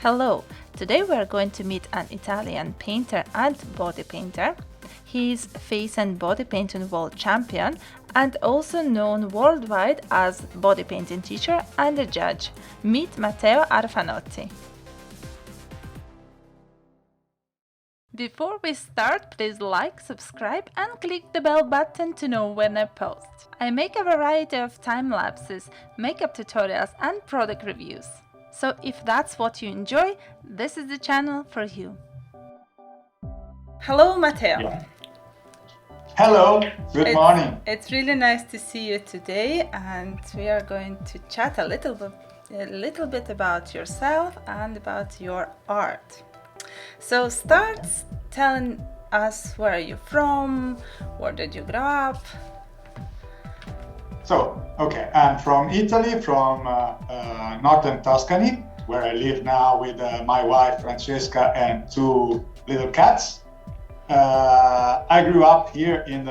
Hello, today we are going to meet an Italian painter and body painter. He's face and body painting world champion and also known worldwide as body painting teacher and a judge. Meet Matteo Arfanotti. Before we start, please like, subscribe and click the bell button to know when I post. I make a variety of time lapses, makeup tutorials and product reviews. So if that's what you enjoy, this is the channel for you. Hello, Matteo. Yeah. Hello, good morning. It's really nice to see you today, and we are going to chat a little bit about yourself and about your art. So start telling us, where are you from, where did you grow up? So, okay, I'm from Italy, from northern Tuscany, where I live now with my wife Francesca and two little cats. I grew up here in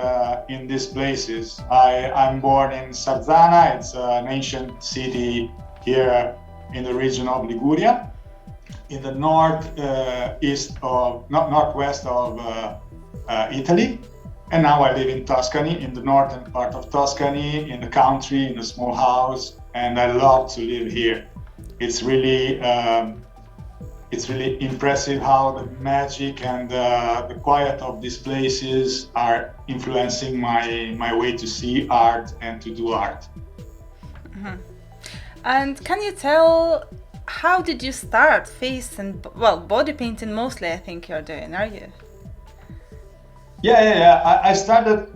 these places. I'm born in Sarzana. It's an ancient city here in the region of Liguria, in the northwest of Italy. And now I live in Tuscany, in the northern part of Tuscany, in the country, in a small house, and I love to live here. It's really impressive how the magic and the quiet of these places are influencing my way to see art and to do art. Mm-hmm. And can you tell, how did you start face and, body painting mostly, I think you're doing, are you? Yeah. I started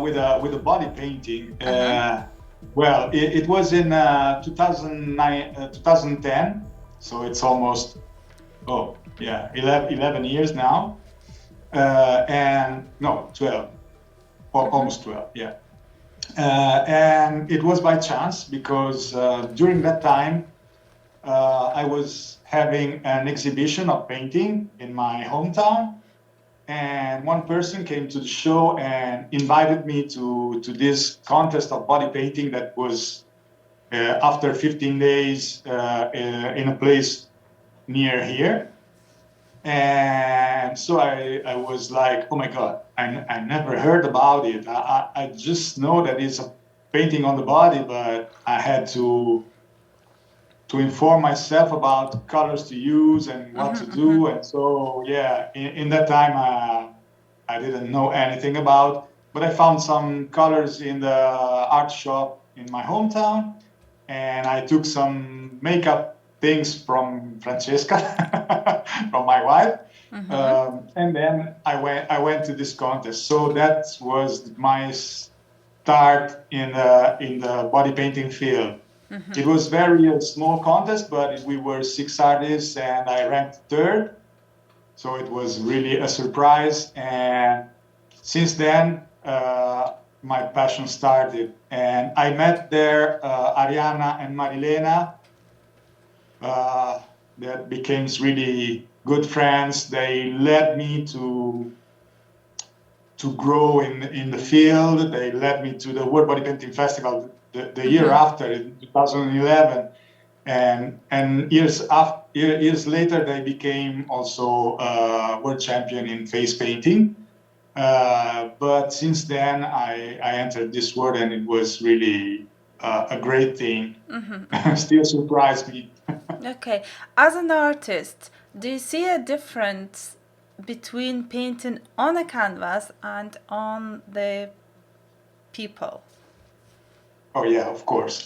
with a body painting. It was in 2010, so it's almost 11 years now, 12, almost 12, yeah. And it was by chance because during that time I was having an exhibition of painting in my hometown. And one person came to the show and invited me to this contest of body painting that was after 15 days in a place near here. And so I was like, oh my God, I never heard about it. I just know that it's a painting on the body, but I had to inform myself about colors to use and what to do. And so, in that time, I didn't know anything about, but I found some colors in the art shop in my hometown. And I took some makeup things from Francesca, from my wife. And then I went to this contest. So that was my start in the body painting field. It was very small contest, but we were 6 artists and I ranked third. So it was really a surprise. And since then, my passion started. And I met there Ariana and Marilena. That became really good friends. They led me to grow in the field. They led me to the World Bodypainting Festival the year after, in 2011, and years later they became also world champion in face painting. But since then I entered this world, and it was really a great thing. Still surprised me. Okay, as an artist, do you see a difference between painting on a canvas and on the people? Oh yeah, of course.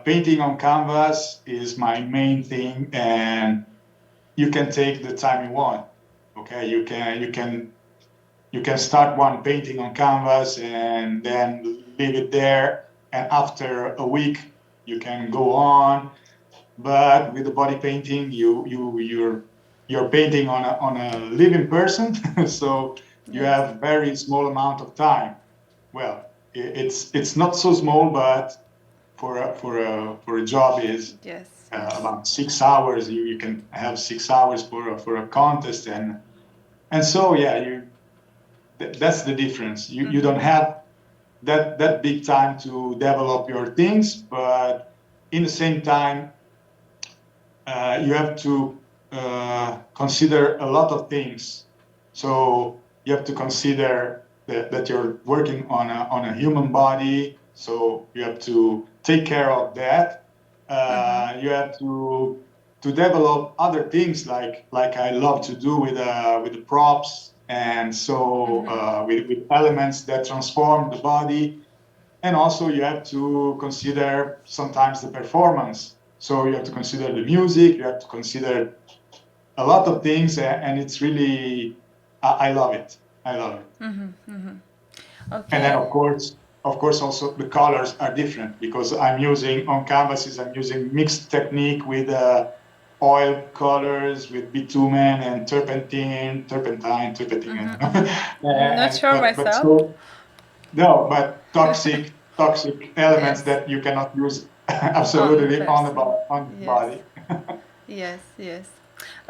Painting on canvas is my main thing, and you can take the time you want. Okay, you can start one painting on canvas and then leave it there, and after a week you can go on. But with the body painting, you're painting on a living person, so you have very small amount of time. Well, it's not so small, but for a job is about 6 hours. You can have 6 hours for a contest, and so that's the difference. You don't have that big time to develop your things, but in the same time you have to consider a lot of things. So you have to consider that you're working on a human body. So you have to take care of that. You have to develop other things like I love to do with the props, and so with elements that transform the body. And also you have to consider sometimes the performance. So you have to consider the music, you have to consider a lot of things, and it's really, I love it. I love it. Okay. And then of course, also the colors are different because I'm using on canvases, I'm using mixed technique with oil colors, with bitumen and turpentine. Not sure But myself. so, no, but toxic elements Yes. that you cannot use On the absolutely on person. the Yes. body. Yes, yes.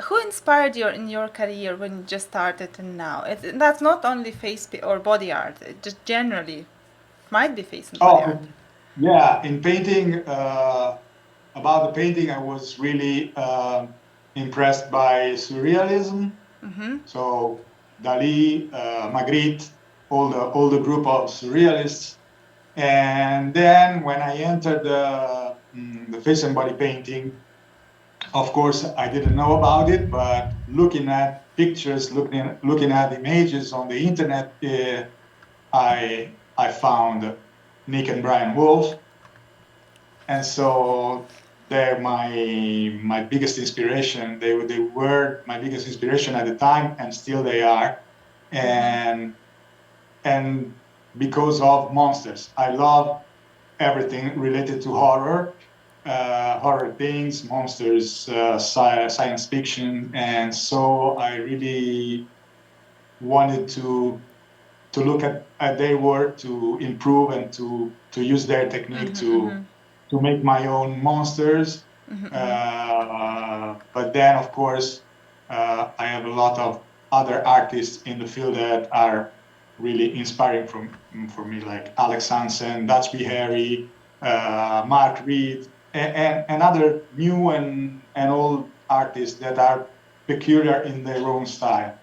Who inspired you in your career when you just started and now? That's not only face or body art, it just generally might be face and body art. Oh, yeah. In painting, about the painting, I was really impressed by surrealism. So Dali, Magritte, all the group of surrealists. And then when I entered the face and body painting, of course, I didn't know about it, but looking at pictures, looking at images on the internet, I found Nick and Brian Wolf, and so they're my biggest inspiration. They were my biggest inspiration at the time, and still they are. And because of monsters, I love everything related to horror, horror things, monsters, science fiction, and so I really wanted to look at their work, to improve and to use their technique to make my own monsters. But then, of course, I have a lot of other artists in the field that are really inspiring for me, like Alex Hansen, Dutch B. Harry, Mark Reed, and other new and old artists that are peculiar in their own style.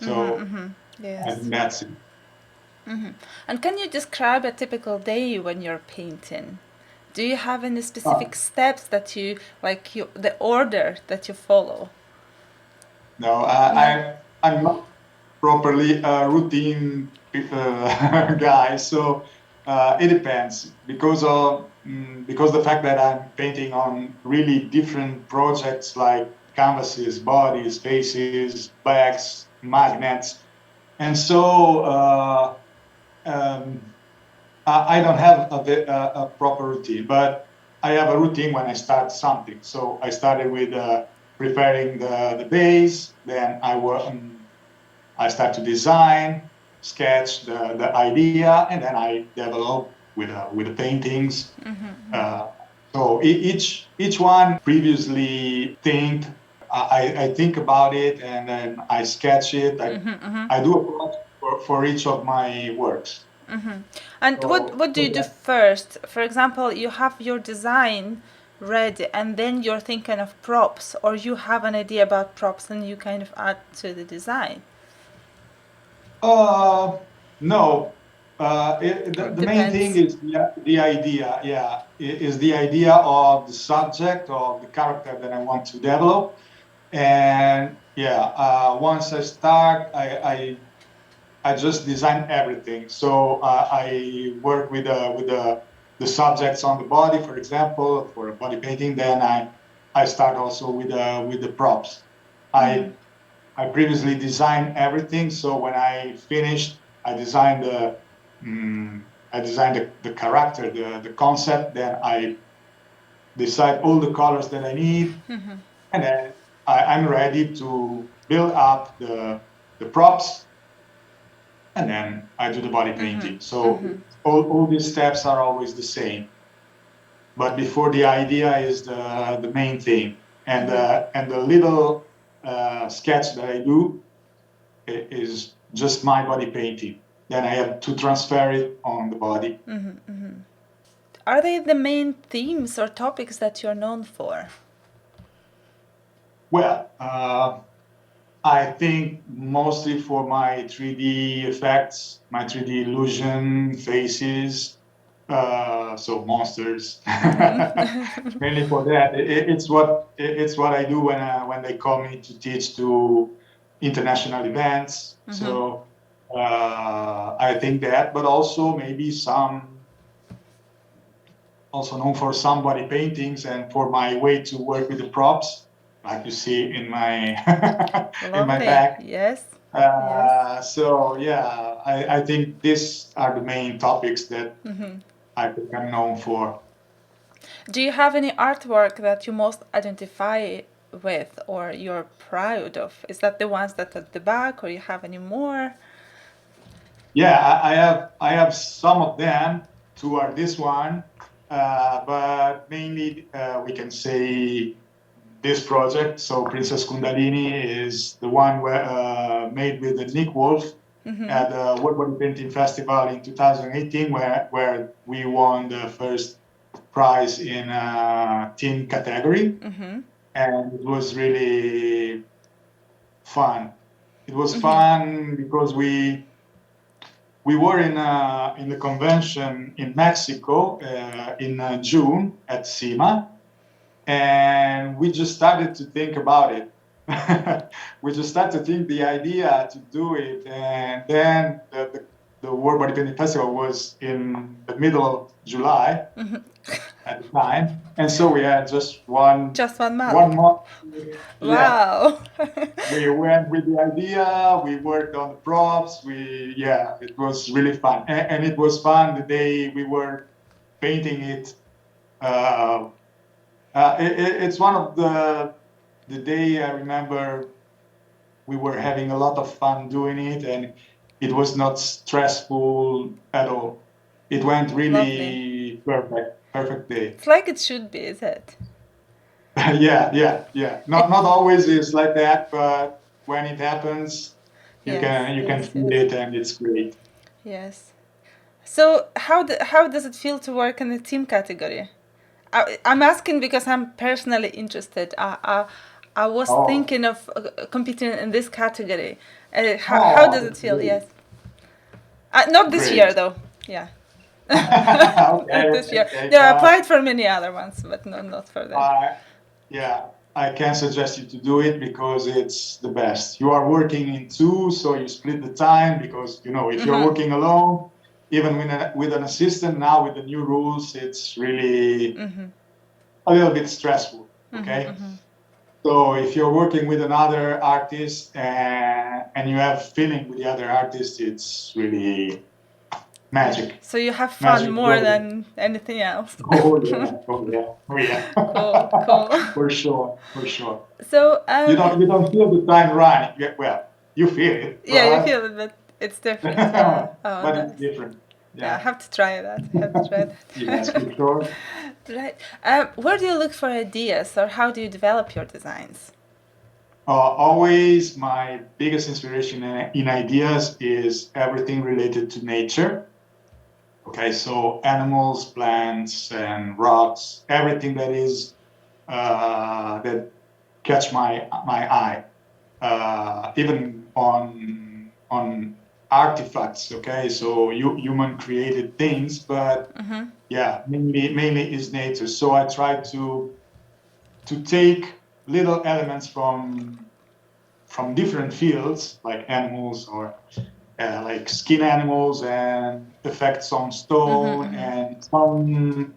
So I Yes. think that's it. And can you describe a typical day when you're painting? Do you have any Oh, specific steps that you like, the order that you follow? no, No. I'm not properly a routine guy, so it depends because the fact that I'm painting on really different projects like canvases, bodies, faces, bags, magnets, and so I don't have a proper routine, but I have a routine when I start something. So I started with preparing the base, then I start to design, sketch the idea, and then I develop with the paintings. So each one previously think I think about it and then I sketch it. I do a plot for each of my works. And So, what do you do first? For example, you have your design ready and then you're thinking of props, or you have an idea about props and you kind of add to the design. Uh, no. Or The main thing depends. is the idea. Yeah, is the idea of the subject of the character that I want to develop. And yeah, once I start, I just design everything. So I work with the subjects on the body, for example, for a body painting. Then I start also with the props. I I previously designed everything, so when I finished, I designed the character, the concept. Then I decide all the colors that I need, and then I'm ready to build up the props, and then I do the body painting. So all these steps are always the same, but before the idea is the main thing, and the little sketch that I do is just my body painting. Then I have to transfer it on the body. Are they the main themes or topics that you're known for? Well, I think mostly for my 3D effects, my 3D illusion, faces, so monsters. Mainly for that. It's what I do when they call me to teach to international events. So I think that, but also maybe also known for some body paintings and for my way to work with the props, like you see in my in my Lovely. back. Yes. Yes. So yeah, I think these are the main topics that I think I'm known for. Do you have any artwork that you most identify with or you're proud of? Is that the ones that are at the back, or you have any more? Yeah, I have some of them. Two are this one, but mainly we can say this project. So Princess Kundalini is the one made with Nick Wolf at the World Bodypainting Festival in 2018, where we won the first prize in team category, and it was really fun. It was fun because we were in the convention in Mexico in June at SEMA, and we just started to think about it. We just started to think the idea to do it, and then the World Bodypainting Festival was in the middle of July at the time, and so we had just one 1 month. month. Yeah, Wow. we went with the idea. We worked on the props. It was really fun, and it was fun the day we were painting it. Uh, it's one of the day I remember we were having a lot of fun doing it, and it was not stressful at all. It went really perfect day. It's like it should be, is it? Yeah. Not always is like that, but when it happens, you can feel it, and it's great. Yes. So how does it feel to work in the team category? I'm asking because I'm personally interested. I was thinking of competing in this category. How does it feel? Great. Yes. Not this Great. year, though. Yeah. Not this year. Okay. Yeah, I applied for many other ones, but not for that. Yeah, I can suggest you to do it because it's the best. You are working in two, so you split the time because, if you're working alone, even with an assistant now with the new rules, it's really a little bit stressful. Okay. So if you're working with another artist and you have feeling with the other artist, it's really magic. So you have fun more than anything else. Oh yeah. Cool. For sure. So you don't feel the time running. Well, you feel it. Yeah, you feel it, but it's different. But it's different. Yeah, I have to try that. Yes, for sure. Right. Where do you look for ideas, or how do you develop your designs? Always my biggest inspiration in ideas is everything related to nature. Okay, so animals, plants, and rocks, everything that is that catch my eye. Even on artifacts. Okay, so human created things, but mainly is nature. So I try to take little elements from different fields, like animals or like skin animals, and effects on stone, and some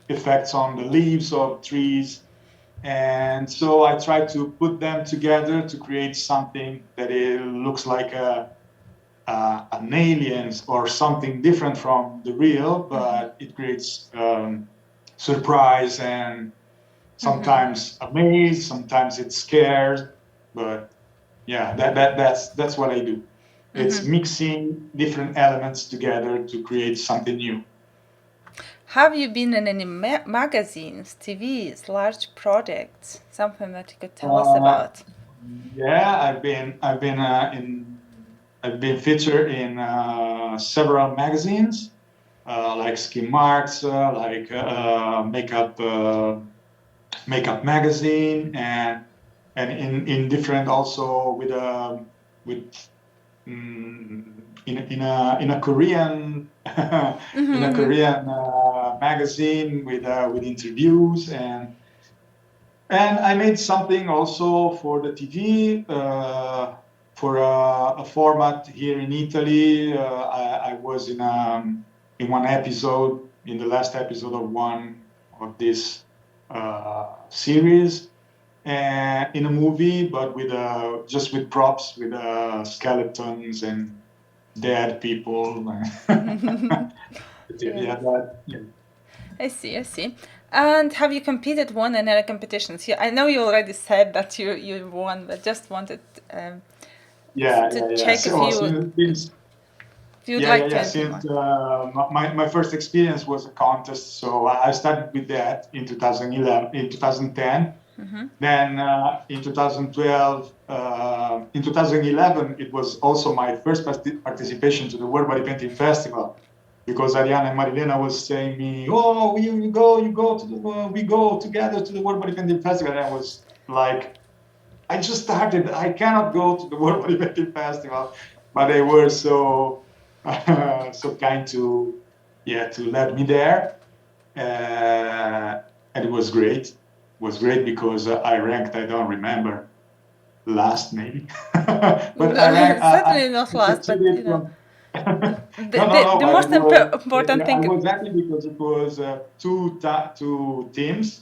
effects on the leaves of trees. And so I try to put them together to create something that it looks like an alien or something different from the real, but it creates surprise and sometimes amaze, sometimes it scares. But yeah, that's what I do. It's mixing different elements together to create something new. Have you been in any magazines, TVs, large projects? Something that you could tell us about? Yeah, I've been featured in several magazines, like Skin Marks, like Makeup Magazine, and and in different also with in a Korean in a Korean magazine with interviews, and I made something also for the TV, for a format here in Italy. I was in one episode, in the last episode of one of this series, and in a movie, but with just with props, with skeletons and dead people. Yeah, that, yeah. I see, I see. And have you competed, won in any competitions? I know you already said that you won, but just wanted to check if you Since if you'd like to yeah. enter Since one. my first experience was a contest, so I started with that in 2011, in 2010. Then in 2012, in 2011, it was also my first participation to the World Bodypainting Festival, because Ariana and Marilena was saying me, "Oh, you go to the we go together to the World Bodypainting Festival." And I was like, I just started. I cannot go to the World Bodypainting Festival, but they were so so kind to let me there, and it was great. It was great because I ranked. I don't remember last maybe, but I ranked. Certainly not I last, but succeeded from. No, the but most it was. important I thing. was happy because it was two teams.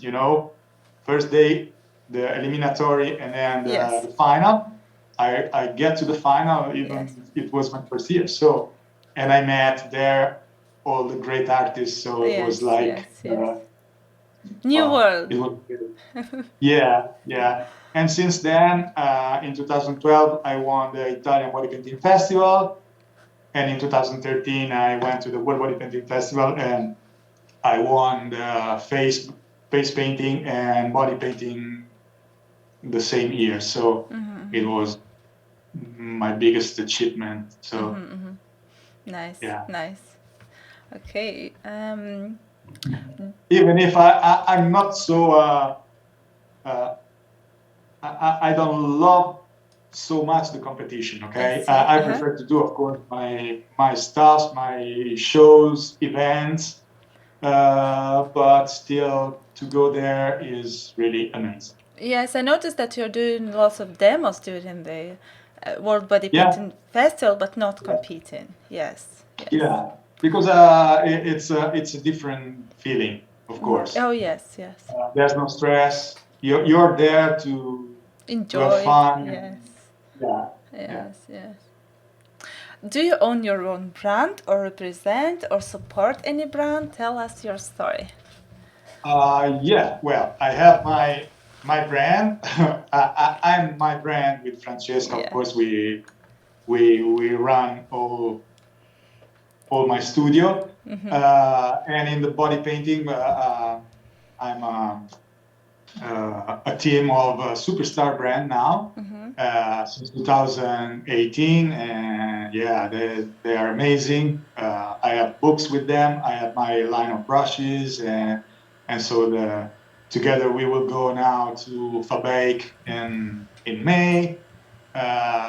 First day the eliminatory, and then Yes. the final. I get to the final, even Yes. it was my first year. So, and I met there all the great artists. So it was Yes, like, yes, yes. New world. it was, yeah. And since then, in 2012, I won the Italian Body Painting Festival. And in 2013, I went to the World Body Painting Festival, and I won the face painting and body painting the same year. So it was my biggest achievement. So Nice, yeah. nice. Okay. Even if I'm not so I don't love so much the competition. Okay, I prefer to do, of course, my stuff, my shows, events, but still to go there is really amazing. Yes, I noticed that you're doing lots of demos during the World Body Yeah. Painting Festival, but not competing. Yes. Yeah, because it's a different feeling, of course. Oh yes. There's no stress. You're there to Enjoy. have fun. Yes. Yes. Do you own your own brand, or represent or support any brand? Tell us your story. Yeah, well, I have my brand. I'm my brand with Francesca. Of course, we run all my studio, and in the body painting, I'm a team of Superstar brand now since 2018, and yeah, they are amazing. I have books with them. I have my line of brushes, and so together we will go now to Fabeik in May.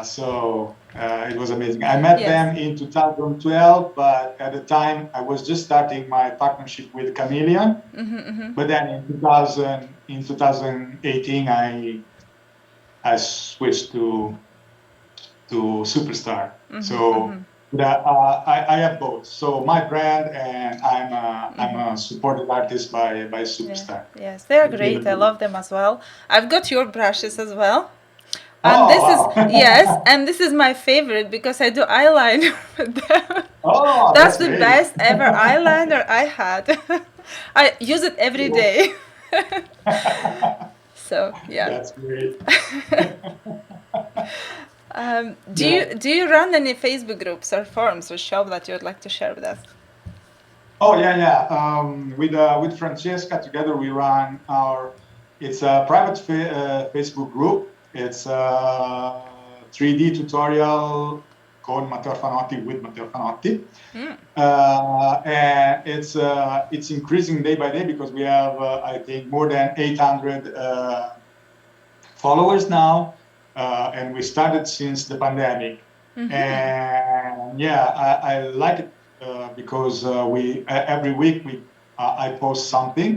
So it was amazing. I met them in 2012, but at the time I was just starting my partnership with Chameleon. But then in 2018, I switched to Superstar. So I have both. So my brand, and I'm a supported artist by Superstar. Yes, they are great. I love them as well. I've got your brushes as well. And this is and this is my favorite because I do eyeliner with them. That's the best ever eyeliner I had. I use it every day. So yeah. That's great. Do you run any Facebook groups or forums or show that you'd like to share with us? Oh yeah. With Francesca together we run it's a private Facebook group. It's a 3D tutorial called Matteo Arfanotti with Matteo Arfanotti. And it's increasing day by day because we have I think more than 800 followers now, and we started since the pandemic. And yeah, I like it because we every week I post something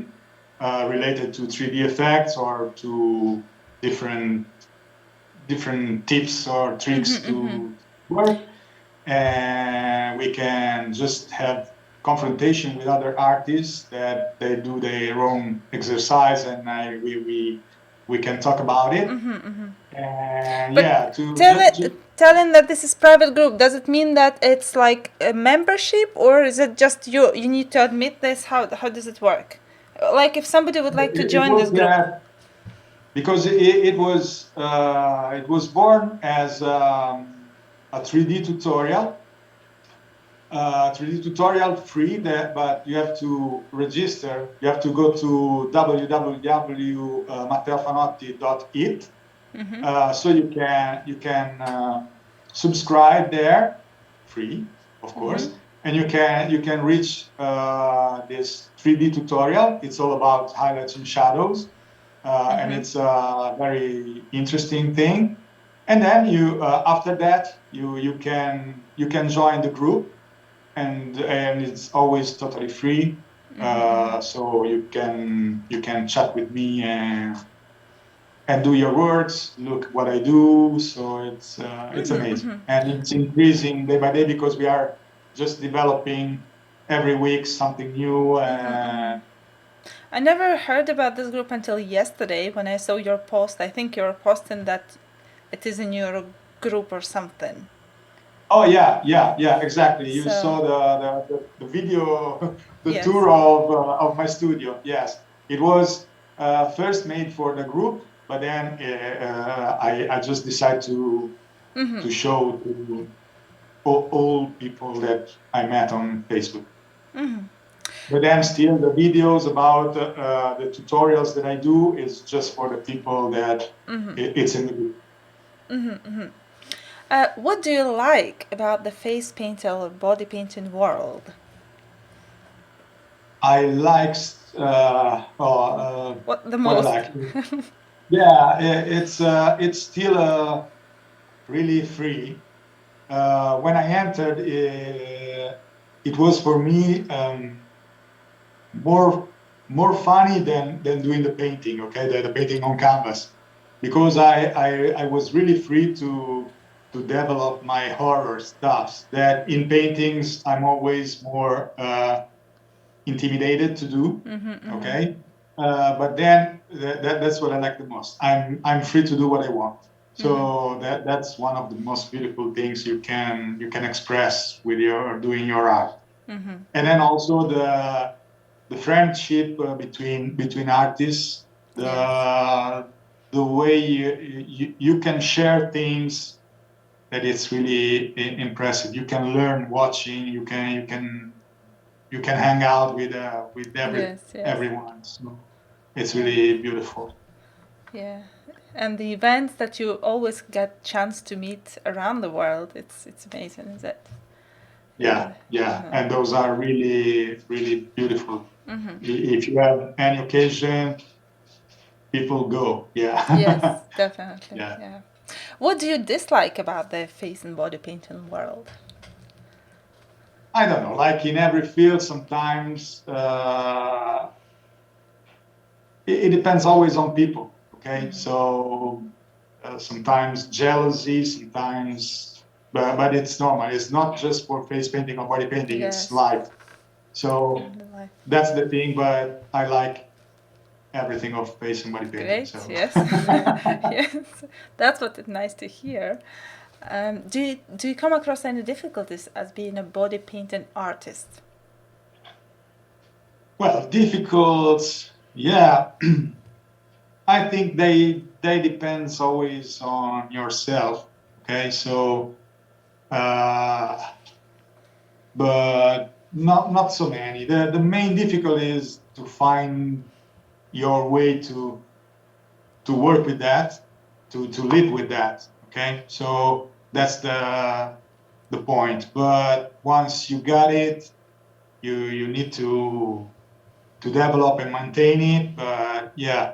related to 3D effects or to different tips or tricks to work, and we can just have confrontation with other artists that they do their own exercise, and we can talk about it. And But yeah, telling that this is private group, does it mean that it's like a membership, or is it just you need to admit this? How does it work? Like if somebody would like to it join this was group. that because it was born as a 3D tutorial. 3D tutorial free, but you have to register. You have to go to www.matteoarfanotti.it. So you can subscribe there, free, of course, and you can reach this 3D tutorial. It's all about highlights and shadows, and it's a very interesting thing. And then you after that you can join the group, and it's always totally free. So you can chat with me and do your works, look what I do. So it's amazing, and it's increasing day by day because we are just developing every week something new. I never heard about this group until yesterday when I saw your post. I think you're posting that it is in your group or something. Oh yeah, exactly. You saw the video, the tour of my studio. Yes, it was first made for the group, but then I just decided to show to all people that I met on Facebook. But then still the videos about the tutorials that I do is just for the people that it's in the group. What do you like about the face painting or body painting world? I like What the what I most? like. Yeah, it's still really free. When I entered, it was for me more funny than doing the painting. Okay, the painting on canvas, because I was really free to develop my horror stuffs that in paintings I'm always more intimidated to do. Okay, but then that's what I like the most. I'm free to do what I want. So that's one of the most beautiful things you can express with your doing your art. And then also the friendship between artists, the way you can share things that it's really impressive. You can learn watching. You can hang out with everyone. So it's really beautiful. Yeah, and the events that you always get chance to meet around the world, it's amazing, is it? Yeah, and those are really beautiful. If you have any occasion, people go. Yeah. Yes, definitely. Yeah. What do you dislike about the face and body painting world? I don't know. Like in every field, sometimes it depends always on people. Okay, so sometimes jealousy, sometimes, but it's normal. It's not just for face painting or body painting. It's life. So that's the thing. But I like everything of face and body painting. Great. So. Yes. Yes, that's what it's nice to hear. Do you come across any difficulties as being a body painting artist? Well, difficult. Yeah. I think they depends always on yourself. Okay, so but not so many. The main difficulty is to find your way to work with that, to live with that. Okay, so that's the point. But once you got it, you need to develop and maintain it. But yeah,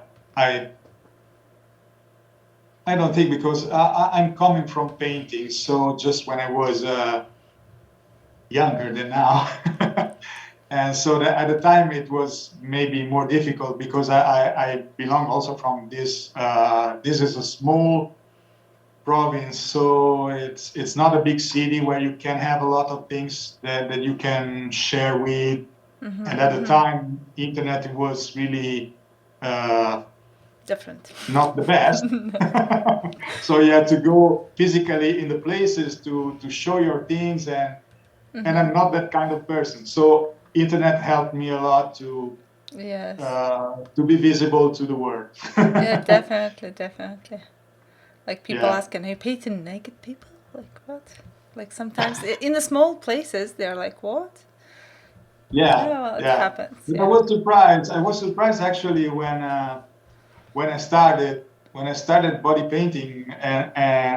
I don't think, because I'm coming from painting, so just when I was younger than now. And so that at the time it was maybe more difficult, because I belong also from this. This is a small province, so it's not a big city where you can have a lot of things that you can share with. And at the time, internet was really Different. not the best. So you had to go physically in the places to show your things, and I'm not that kind of person. So internet helped me a lot Yes. to be visible to the world. Yeah, definitely, definitely. Like people Yeah. ask, can I paint in naked people? Like what? Like sometimes in the small places they're like, what? Yeah, Yeah, well, it yeah. happens. But I Yeah. was surprised. I was surprised actually when I started body painting, and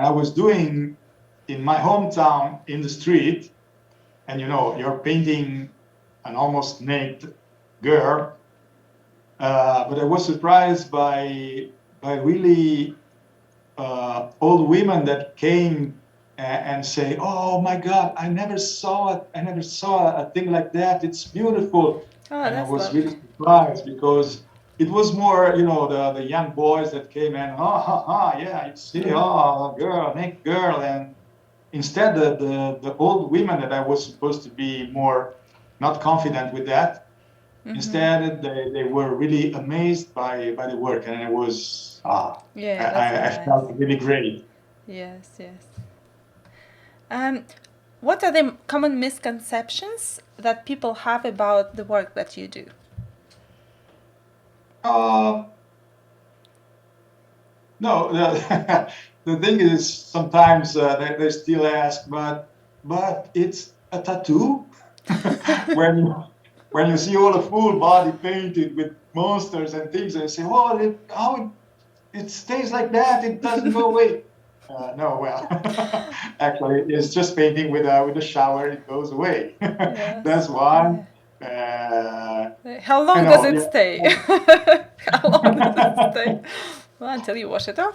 I was doing in my hometown in the street, and you're painting an almost naked girl, but I was surprised by really old women that came and say, "Oh my God, I never saw it. I never saw a thing like that. It's beautiful." Oh, And I that's was lovely. really surprised, because it was more, the young boys that came in. Oh, ha, ha, yeah, you see, oh, girl, naked girl, and instead the old women that I was supposed to be more not confident with that. Instead, they were really amazed by the work, and it was Yeah, that's I nice. felt really great. Yes, yes. Um, what are the common misconceptions that people have about the work that you do? Uh, no, the thing is, sometimes they still ask, but it's a tattoo. when you when you see all the full body painted with monsters and things, and you say, "Well, how it stays like that? It doesn't go away." No, well, actually, it's just painting with a shower. It goes away. Yes. That's one. Uh, How long does it yeah. stay? How long does it stay? Well, until you wash it off.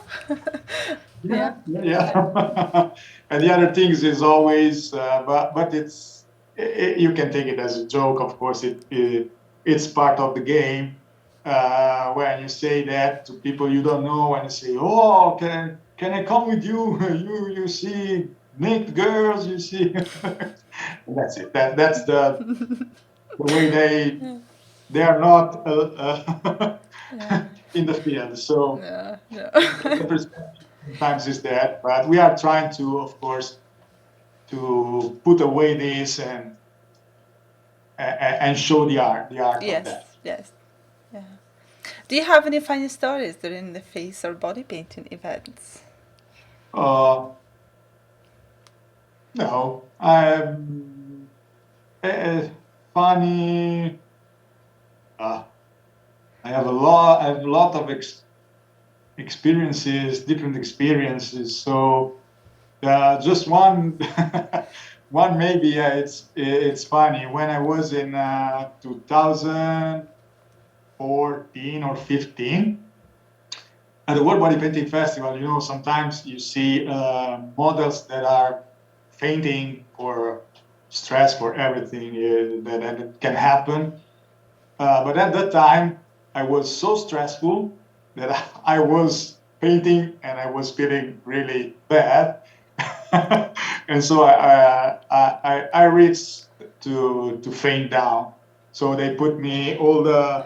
Yeah, yeah. And the other things is always, but you can take it as a joke. Of course, it's part of the game. When you say that to people you don't know, and you say, "Oh, can I come with you? You see naked girls, you see." That's it. That's the way they are not Yeah. in the field. So No, no. the perception sometimes is that, but we are trying to, of course, to put away this and show the art of Yes, that. yes. Yeah. Do you have any funny stories during the face or body painting events? Uh, no, uh, funny. Uh, I have a lot of experiences, different experiences. So just one, one maybe. It's funny. When I was in 2014 or 15 at the World Body Painting Festival, sometimes you see models that are fainting for stress, for everything that can happen. But at that time, I was so stressful that I was painting and I was feeling really bad. And so I reached to faint down. So they put me all the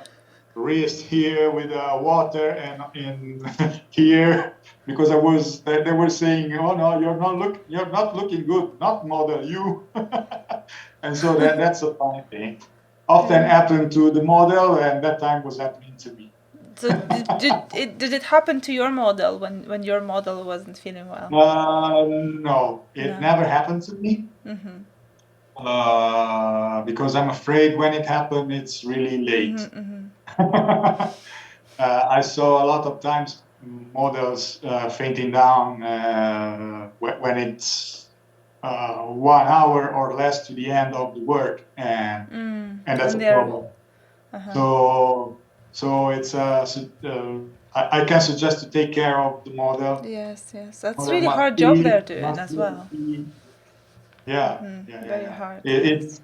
wrist here with water and in here, because they were saying, "Oh no, you're not looking good, not model you." And so that's a funny thing. Often Yeah. happened to the model, and that time was happening to me. So did it happen to your model when your model wasn't feeling well? No, it No. never happened to me. Because I'm afraid when it happened, it's really late. I saw a lot of times models fainting down when it's 1 hour or less to the end of the work, and that's And a they're problem. So So it's I can suggest to take care of the model. Yes, that's Model really must hard job they're eat, doing as well. Very hard. It's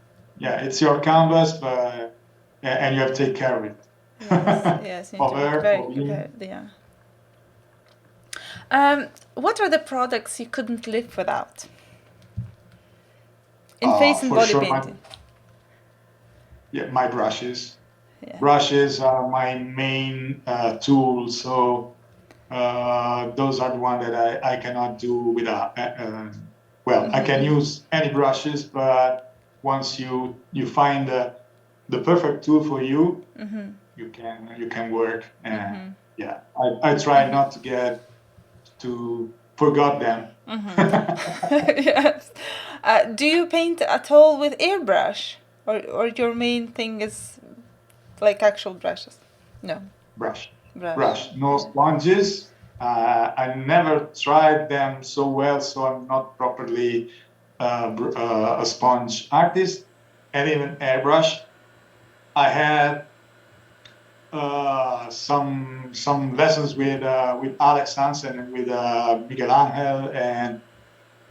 your canvas, but and you have to take care of it. Yes, you need Of to be her, very of prepared. Yeah. What are the products you couldn't live without in face and for body sure, painting? my brushes. Yeah. Brushes are my main tool, so those are the ones that I cannot do without. I can use any brushes, but once you find the perfect tool for you, you can work. And I try not to get to forget them. Yes. Do you paint at all with airbrush, or your main thing is like actual brushes? No. Brush. No sponges. I never tried them so well, so I'm not properly a sponge artist. And even airbrush, I had some lessons with Alex Hansen and with Miguel Angel,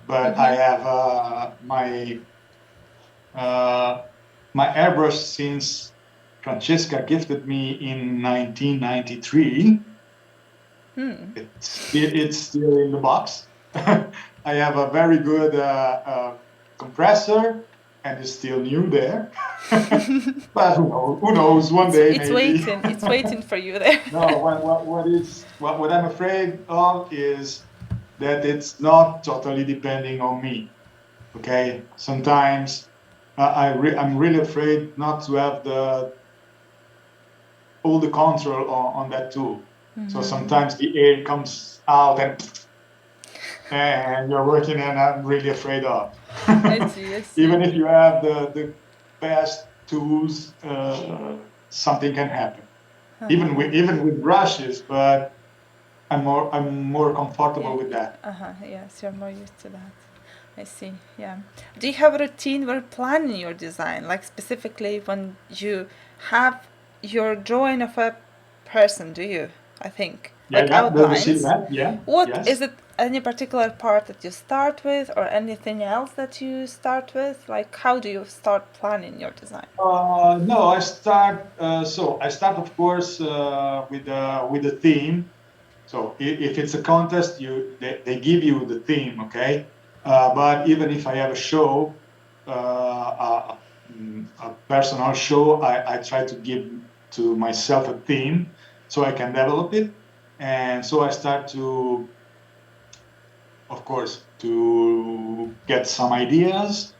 but I have my airbrush since Francesca gifted me in 1993. It's still in the box. I have a very good compressor, and it's still new there. But who knows? One day it's maybe. It's waiting for you there. No, what I'm afraid of is that it's not totally depending on me. Okay, sometimes I'm really afraid not to have all the control on that tool. So sometimes the air comes out and you're working, and I'm really afraid of. I see. Even if you have the best tools, something can happen. Even with brushes, but I'm more comfortable with that. Yes, you're more used to that. I see. Yeah. Do you have a routine where planning your design, like specifically when you have your drawing of a person? Do you? I think outlines. The silhouette. Yeah. What is it? Any particular part that you start with, or anything else that you start with? Like, how do you start planning your design? No, I start. I start, of course, with the theme. So if it's a contest, they give you the theme, okay? But even if I have a show, a personal show, I try to give to myself a theme so I can develop it. And so I start to, of course, to get some ideas.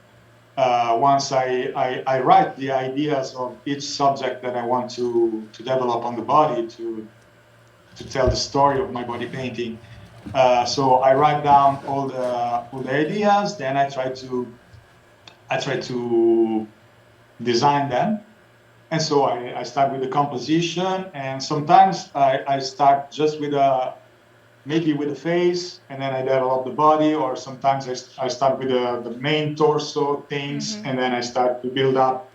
Once I write the ideas of each subject that I want to develop on the body to tell the story of my body painting. So I write down all the ideas, then I try to design them. And so I start with the composition, and sometimes I start just with maybe with the face, and then I develop the body, or sometimes I start with the main torso things, and then I start to build up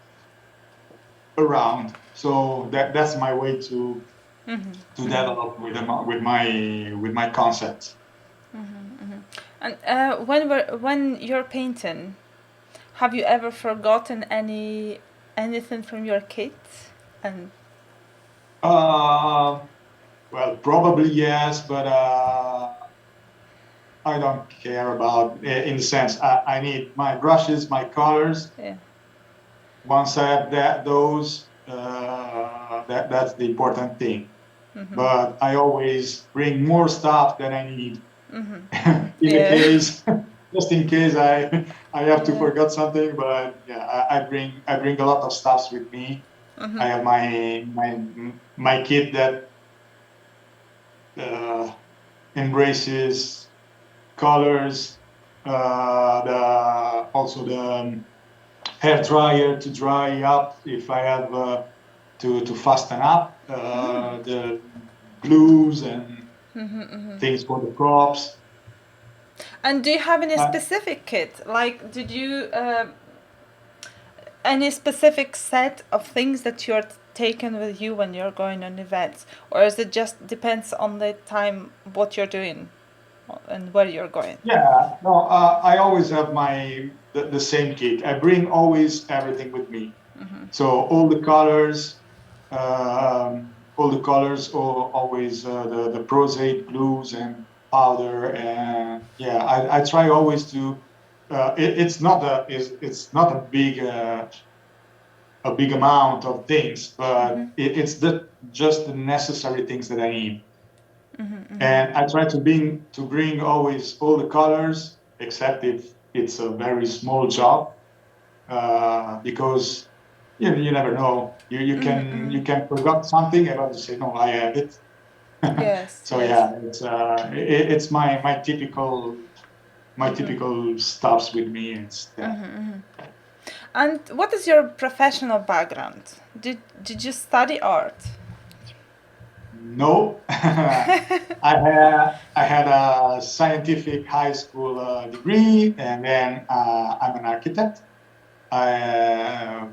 around. So that's my way to develop with my concepts. And when you're painting, have you ever forgotten anything from your kit? And well, probably yes, but I don't care about, in the sense I need my brushes, my colors. yeah. Once I have those, that's the important thing. But I always bring more stuff than I need. Just in case I have to forget something. But yeah, I bring a lot of stuffs with me. I have my kit that embraces colors, also the hair dryer to dry up if I have to fasten up, the glues and things for the props. And do you have any specific kit? Like, did you any specific set of things that you're taking with you when you're going on events, or is it just depends on the time what you're doing and where you're going? Yeah, no, I always have the same kit. I bring always everything with me. So all the colors, always the prosate glues and powder, and yeah, I try always to. It's not a big amount of things, but it's just the necessary things that I need. And I try to bring always all the colors, except if it's a very small job, because you never know. You can forgot something and to say no, I have it. Yes. So yes. yeah, it's my typical stuffs with me. It's And what is your professional background? Did you study art? No, I had a scientific high school degree, and then I'm an architect.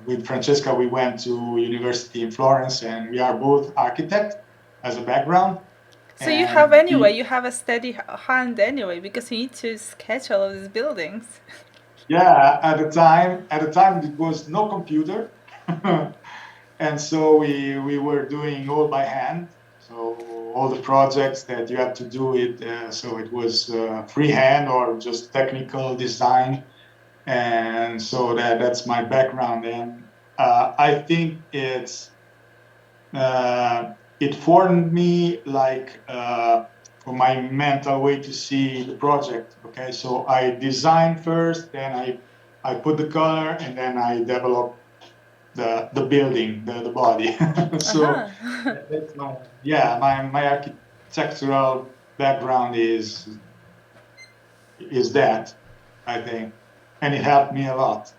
With Francesca, we went to university in Florence, and we are both architect as a background. So you have you have a steady hand anyway, because you need to sketch all of these buildings. Yeah, at the time it was no computer, and so we were doing all by hand. So all the projects that you had to do it, so it was freehand or just technical design, and so that's my background. And I think it formed me like for my mental way to see the project. Okay, so I design first, then I put the color, and then I develop the building, the body. So that's my architectural background is that, I think, and it helped me a lot.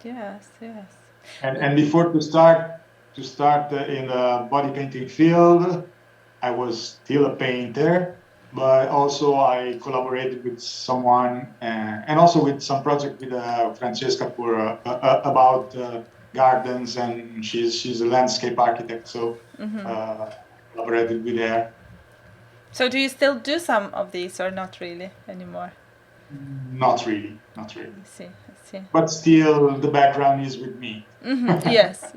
Yes, yes. And before to start in the body painting field, I was still a painter, but also I collaborated with someone and also with some project with Francesca for about gardens, and she's a landscape architect, so collaborated with her. So do you still do some of these or not really anymore? Not really. I see. But still, the background is with me. Yes.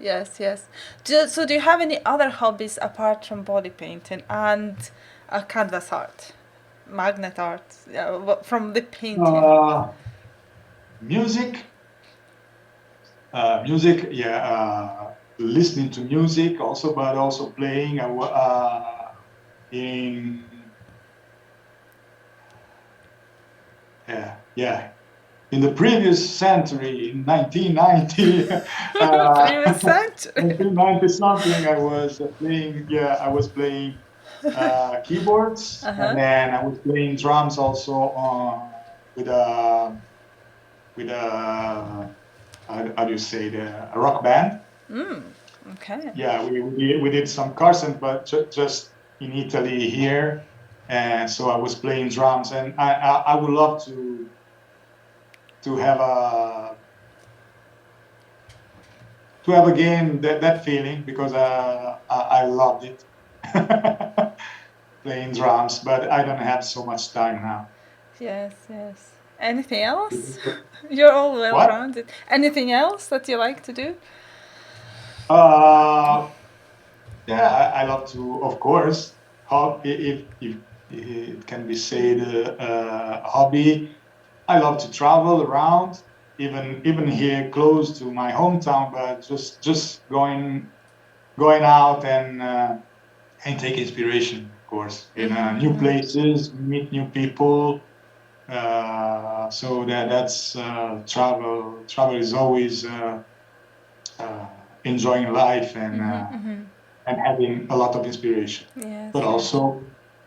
So do you have any other hobbies apart from body painting and canvas art, magnet art, from the painting? Music, listening to music also, but also playing in in the previous century, in 1990. Previous century. 1990 something. I was playing keyboards, and then I was playing drums also with a how do you say a rock band. Okay. Yeah, we did some concerts, but just in Italy here, and so I was playing drums, and I would love to have again that feeling, because I loved it. Playing drums, but I don't have so much time now. Yes. Anything else? You're all well-rounded. Anything else that you like to do? I love to, of course, if it can be said, a hobby. I love to travel around, even here close to my hometown, but just going out and take inspiration, of course, in new places, meet new people. So that's travel. Travel is always enjoying life and having a lot of inspiration. Yes. But also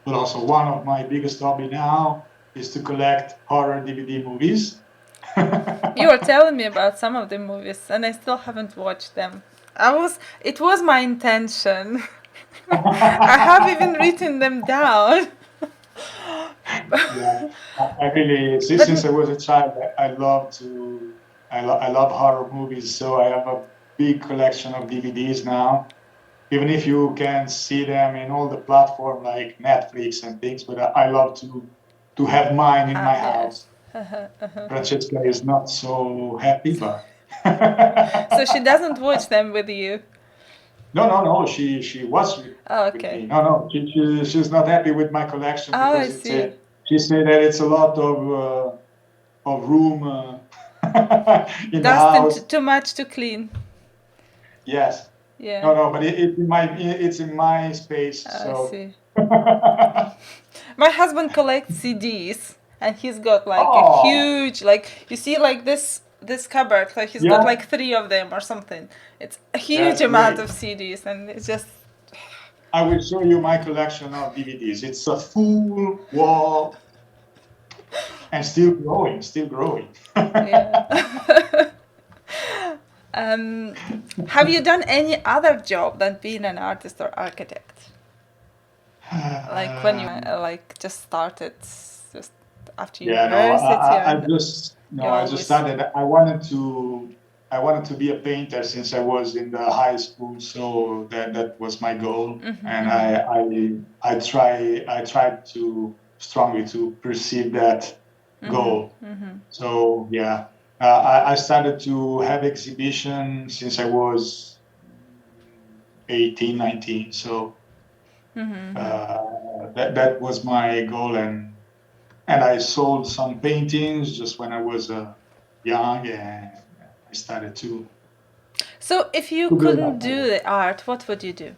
one of my biggest hobby now is to collect horror DVD movies. You were telling me about some of the movies, and I still haven't watched them. It was my intention. I have even written them down. Yeah, I really, since I was a child, I love to I love horror movies, so I have a big collection of DVDs now. Even if you can see them in all the platforms like Netflix and things, but I love to have mine in my house. Francesca is not so happy, but So she doesn't watch them with you. no. She was with Okay. me. No. She's not happy with my collection Oh, I because see. she said that it's a lot of room in the Dust and house. too much to clean. Yes. Yeah. No, but it's in my space. I So. see. My husband collects CDs, and he's got like a Oh. huge, like you see, like this cupboard. Like he's got Yeah. like 3 of them or something. It's a huge That's amount great. of CDs, and it's just. I will show you my collection of DVDs. It's a full wall and still growing, still growing. Yeah. Have you done any other job than being an artist or architect? Like when you like just started, just after Yeah, no, university? I or just no, you I always- just started. I wanted to be a painter since I was in the high school, so that was my goal, and I tried to strongly to pursue that goal. So yeah, I started to have exhibition since I was 18, 19. So that was my goal, and I sold some paintings just when I was young, and I started to. So if you To build couldn't up. do the art, what would you do?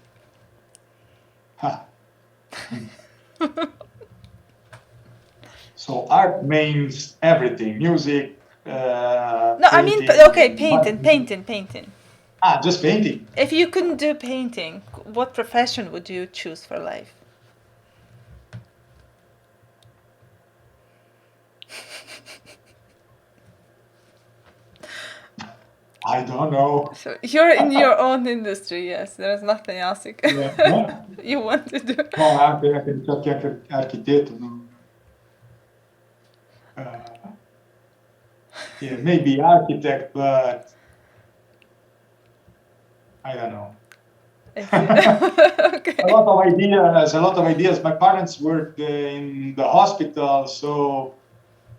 So art means everything: music. No, I mean painting, okay, painting. Just painting. If you couldn't do painting, what profession would you choose for life? I don't know. So you're in your own industry, yes. There's nothing else you can Yeah. you want to do. No, anche qualche architetto. No? Yeah, maybe architect, but I don't know. Okay. A lot of ideas. My parents worked in the hospital, so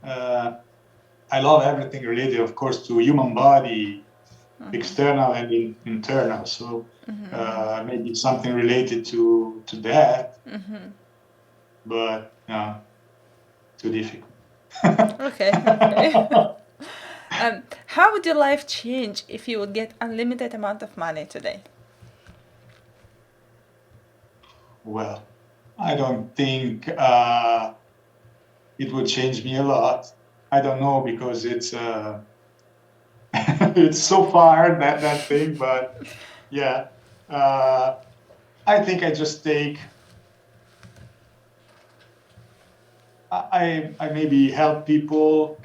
I love everything related, of course, to human body, external and internal. So maybe something related to that, but no, too difficult. Okay. How would your life change if you would get unlimited amount of money today? Well, I don't think it would change me a lot. I don't know because it's it's so far that thing, but yeah, I think I just take. I maybe help people.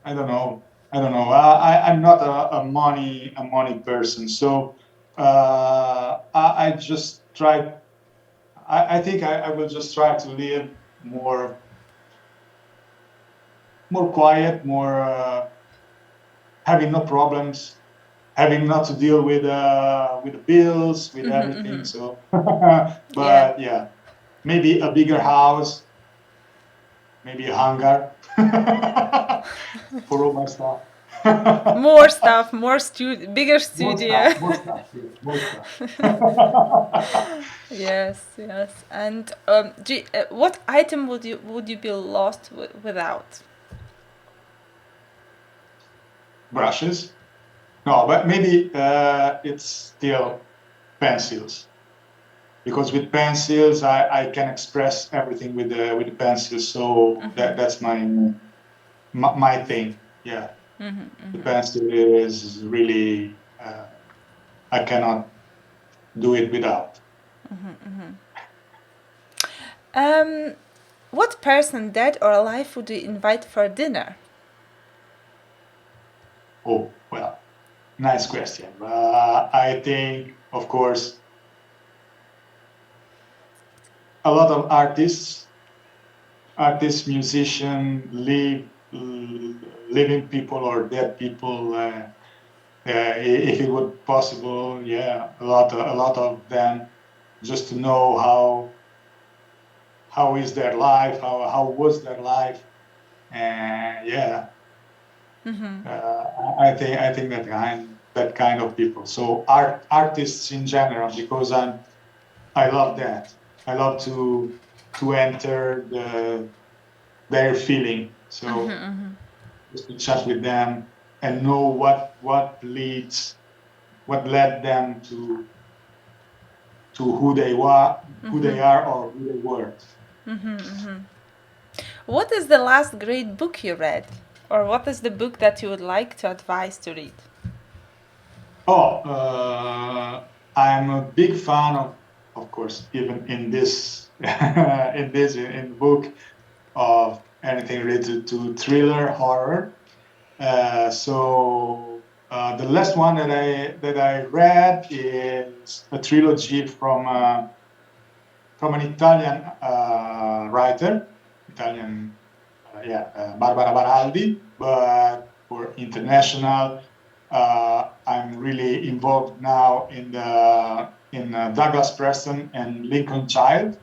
I don't know. I'm not a money person, so I just try. I think I will just try to live more quiet, more having no problems, having not to deal with the bills, with everything. So, but yeah, maybe a bigger house, maybe a hangar for all my stuff. More stuff, bigger studio. More stuff. Yes. And what item would you be lost without? Brushes? No, but maybe it's still pencils. Because with pencils, I can express everything with the pencils. So that's my thing. Yeah. The pencil is really I cannot do it without. What person, dead or alive, would you invite for dinner? Oh, well, nice question. I think, of course, a lot of artists, musicians live living people or dead people. If it was possible, yeah, a lot of them, just to know how is their life, how was their life, and yeah, I think that kind of people. So artists in general, because I love that. I love to enter their feeling. So just to chat with them and know what led them to who they are or who they were. What is the last great book you read? Or what is the book that you would like to advise to read? Oh, I'm a big fan of course, even in this in the book of anything related to thriller horror. The last one that I read is a trilogy from an Italian writer, Barbara Baraldi, but for international, I'm really involved now in Douglas Preston and Lincoln Child.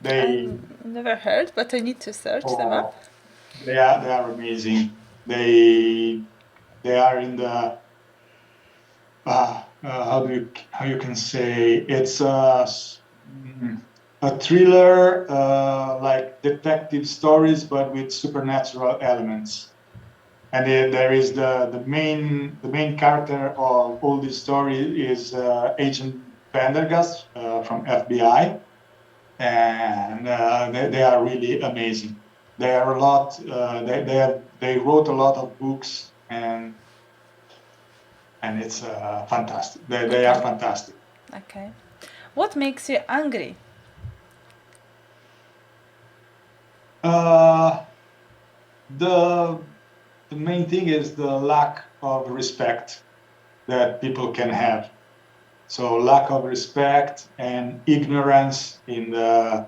They I've never heard, but I need to search them up. they are amazing. They are in the how you can say it's a thriller like detective stories, but with supernatural elements. And there is the main character of all this story is Agent Pendergast from FBI, and they are really amazing. They are a lot. They wrote a lot of books, and it's fantastic. They are fantastic. Okay. What makes you angry? The main thing is the lack of respect that people can have. So lack of respect and ignorance in the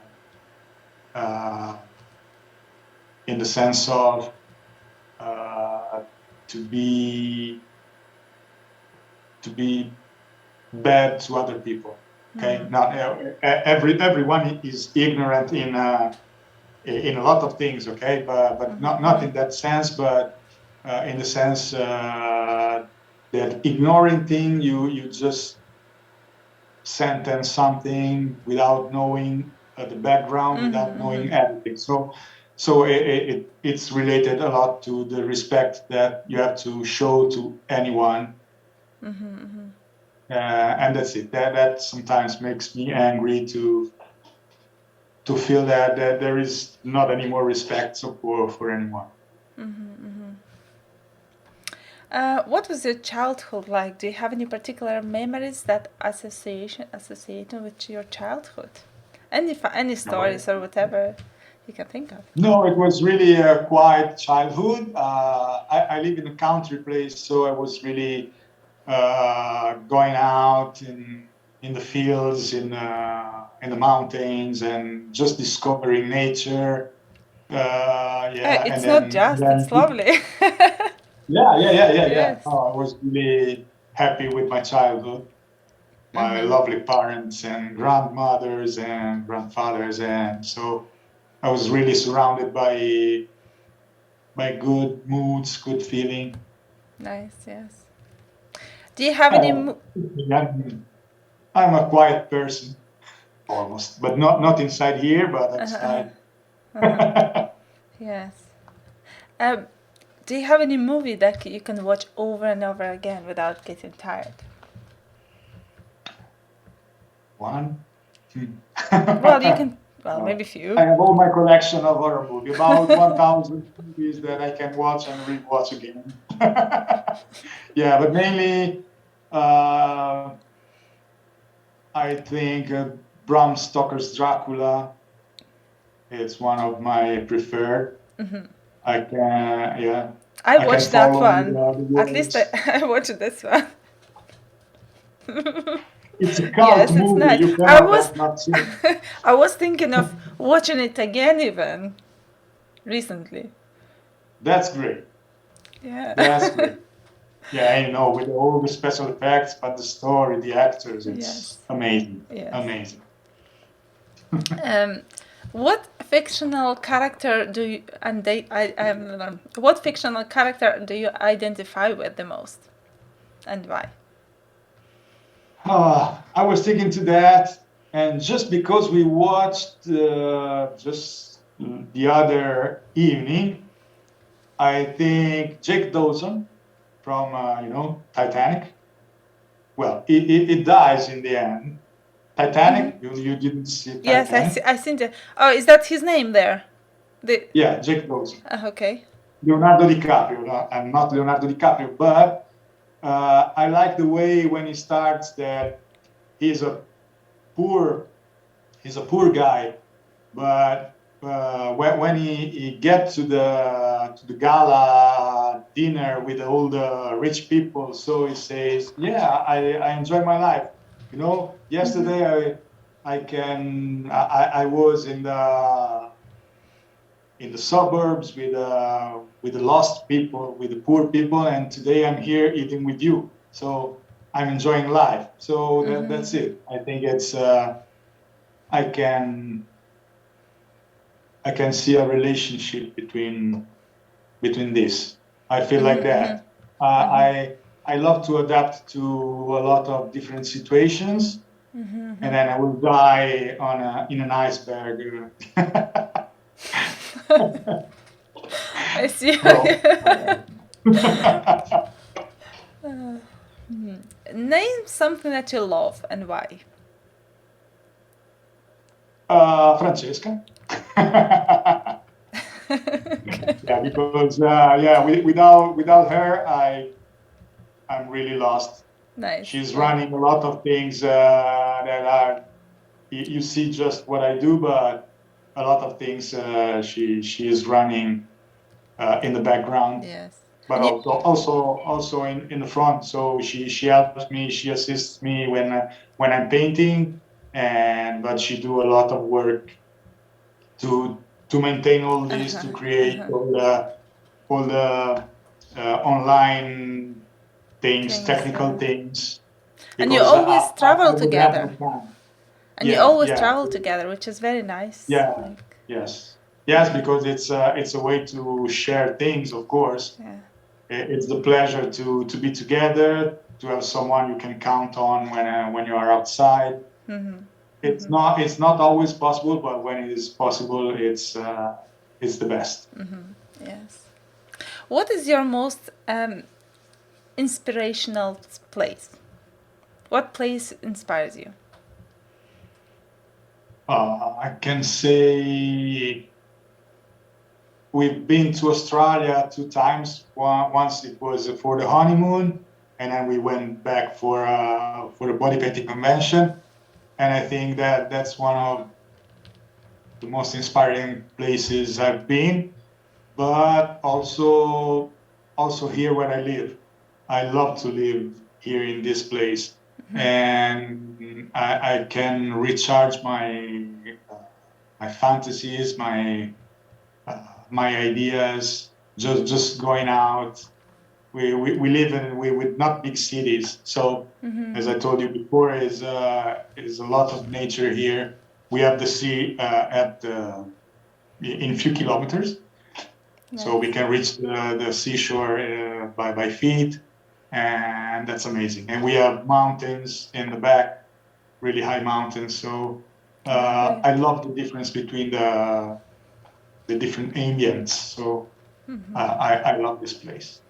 sense of to be bad to other people. Okay, not everyone is ignorant in a lot of things. Okay, but not in that sense, but in the sense that ignoring thing, you just sentence something without knowing the background, without knowing everything. So it's related a lot to the respect that you have to show to anyone. And that's it. That sometimes makes me angry to feel that there is not any more respect for anyone. What was your childhood like? Do you have any particular memories that associated with your childhood? Any stories or whatever you can think of? No, it was really a quiet childhood. I live in a country place, so I was really going out in the fields, in the mountains, and just discovering nature. It's not just, it's lovely. Yeah. Yes. Oh, I was really happy with my childhood, my lovely parents and grandmothers and grandfathers, and so I was really surrounded by good moods, good feeling. Nice, yes. Do you have any... I'm a quiet person, almost, but not inside here, but outside. Yes. Do you have any movie that you can watch over and over again without getting tired? One? Well, you can... Well, maybe few. I have all my collection of horror movies, about 1,000 movies that I can watch and rewatch again. Yeah, but mainly, I think Bram Stoker's Dracula is one of my preferred. I can, yeah. I watched that one. At least I watched this one. It's a cult movie. Nice. You cannot not see it. I was thinking of watching it again even recently. That's great. Yeah. That's great. Yeah, you know, with all the special effects, but the story, the actors, it's Yes. amazing. Yes. Amazing. What fictional character do you what fictional character do you identify with the most, and why? I was thinking to that, and just because we watched just the other evening, I think Jake Dawson from Titanic. Well, it dies in the end. Titanic. You didn't see Yes, Titanic? I think that. Oh, is that his name there? Yeah, Jake Dawson. Okay. Leonardo DiCaprio. No, I'm not Leonardo DiCaprio, but I like the way when he starts that he's a poor guy, but when he gets to the gala dinner with all the rich people, so he says, "Yeah, I enjoy my life. You know, yesterday I was in the suburbs with the lost people, with the poor people, and today I'm here eating with you. So I'm enjoying life. So that's it. I think it's I can see a relationship between this. I feel like that. I love to adapt to a lot of different situations, and then I will die in an iceberg. I see. Name something that you love and why. Francesca. Yeah, because without her, I'm really lost. Nice. She's running a lot of things that are you see just what I do, but a lot of things she is running in the background. Yes. But also in the front. So she helps me, she assists me when I'm painting, but she do a lot of work to maintain all this, to create all the online things, technical things. And you Because always travel I would have together. no time. And you always travel together, which is very nice. Yeah. Yes, because it's a way to share things, of course. Yeah. It's the pleasure to be together, to have someone you can count on when you are outside. It's not always possible, but when it is possible, it's the best. Yes. What is your most inspirational place? What place inspires you? I can say we've been to Australia 2 times. Once it was for the honeymoon, and then we went back for a body painting convention. And I think that that's one of the most inspiring places I've been. But also here where I live. I love to live here in this place, and I can recharge my fantasies, my ideas, just going out. We live with not big cities, so as I told you before, is a lot of nature here. We have the sea in a few kilometers, so we can reach the seashore by feet, and that's amazing. And we have mountains in the back, really high mountains. So I love the difference between the different ambience. So I love this place.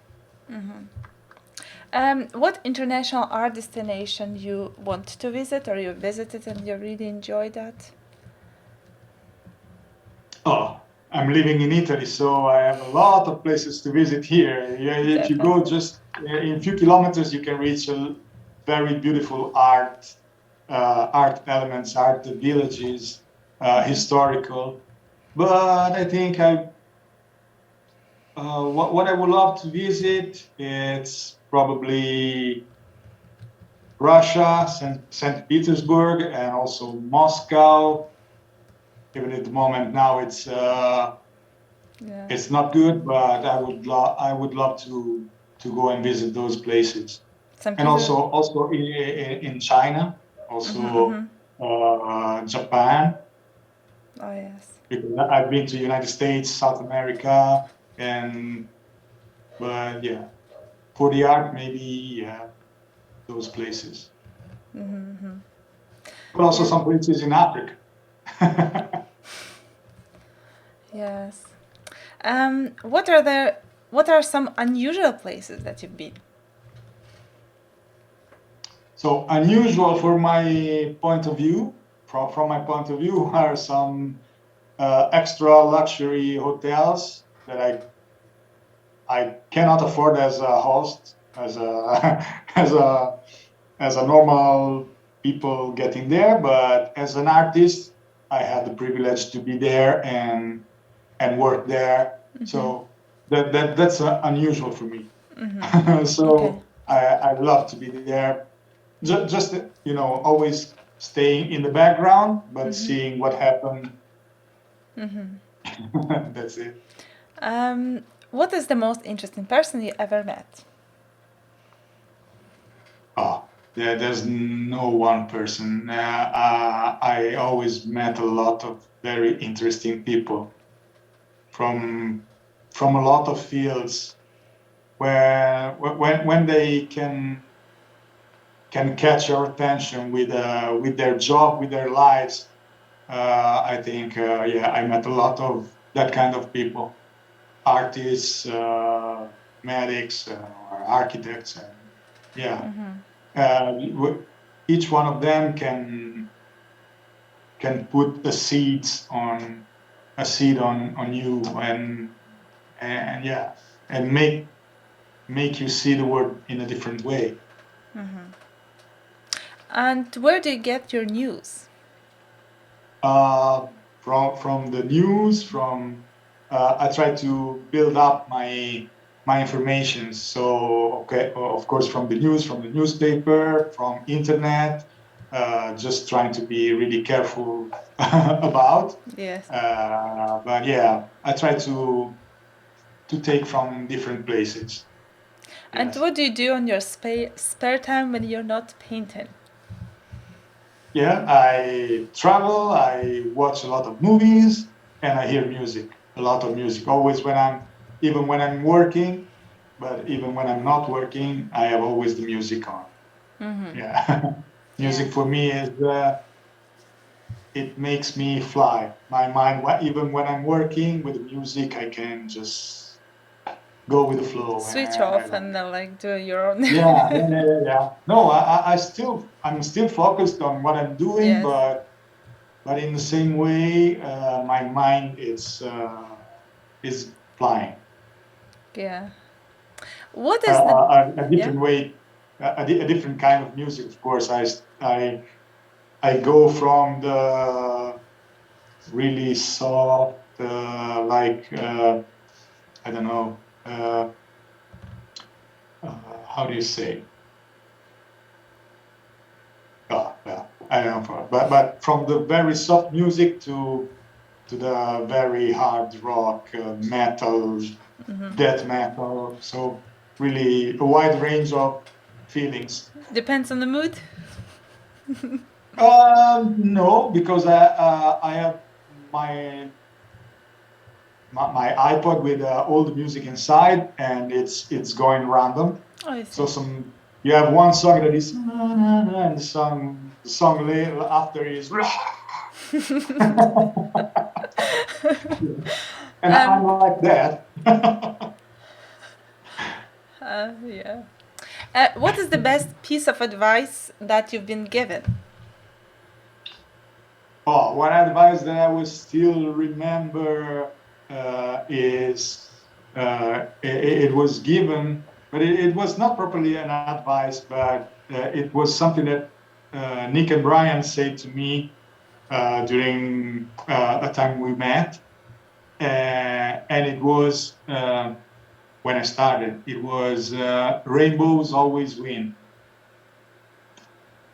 What international art destination you want to visit, or you visited and you really enjoyed that? Oh, I'm living in Italy, so I have a lot of places to visit here. If you go just in a few kilometers, you can reach a very beautiful art elements, art villages, historical. But I think what I would love to visit, it's probably Russia, St. Petersburg, and also Moscow. Even at the moment now, it's Yeah. It's not good, but I would love to go and visit those places. St. And Peter. also in China, also Japan, Oh yes. because I've been to United States, South America, and but yeah, for the art maybe those places, but also Yeah. some places in Africa. Yes. What are there? What are some unusual places that you've been? So unusual for my point of view, from my point of view, are some extra luxury hotels that I cannot afford as a host, as a as a normal people getting there, but as an artist, I had the privilege to be there and work there. So that's unusual for me. Okay. So I love to be there. Just always staying in the background, but seeing what happened. That's it. What is the most interesting person you ever met? Oh, there's no one person. I always met a lot of very interesting people from from a lot of fields where when they can catch your attention with their job, with their lives. I think yeah, I met a lot of that kind of people, artists, medics, or architects, and yeah. Each one of them can put a seed on you and yeah, and make you see the world in a different way. And where do you get your news? uh, from the news, from I try to build up my information. So okay, of course, from the news, from the newspaper, from internet, just trying to be really careful about. Yes. But yeah, I try to take from different places. And Yes. what do you do on your spare time when you're not painting? Yeah, I travel, I watch a lot of movies, and I hear music, a lot of music. Always even when I'm working, but even when I'm not working, I have always the music on. Yeah. Yeah. Music for me is, it makes me fly. My mind, even when I'm working with the music, I can just go with the flow, Switch and I off love and it. like do your own. Yeah. No, I'm still focused on what I'm doing, Yes. but in the same way, my mind is flying. Yeah. What is the A yeah? different way, a different kind of music. Of course, I go from the really soft, like I don't know, how do you say? Well, I don't know, but from the very soft music to the very hard rock, metal, death metal. So really a wide range of feelings. Depends on the mood. No, because I have my my iPod with all the music inside, and it's going random. Oh, I So see. you have one song that is and the song after is and I'm um, like that. yeah. What is the best piece of advice that you've been given? Oh, one advice that I will still remember is it was given, but it was not properly an advice, but it was something that Nick and Brian said to me during a time we met, and it was when I started. It was rainbows always win,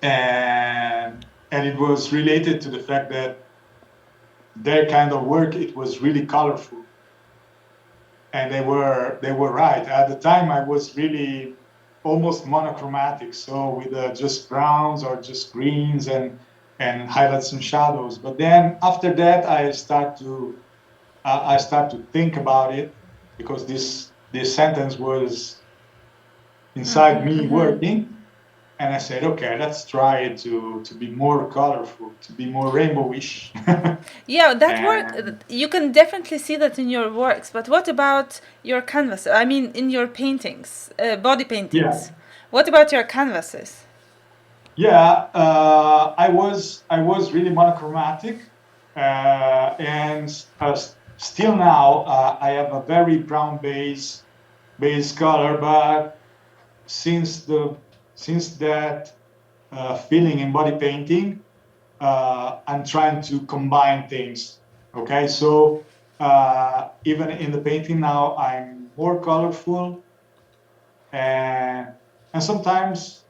and it was related to the fact that their kind of work, it was really colorful. and they were right. At the time, I was really almost monochromatic, so with just browns or just greens and highlights and shadows. But then after that, I start to think about it, because this sentence was inside me working, and I said, okay, let's try it to be more colorful, to be more rainbowish. Yeah, that work, And you can definitely see that in your works. But what about your canvas? I mean, in your paintings, body yeah, paintings. What about your canvases? yeah, I was really monochromatic, and still now I have a very brown base color, but since the since that feeling in body painting, I'm trying to combine things. Okay, so even in the painting now, I'm more colorful, and sometimes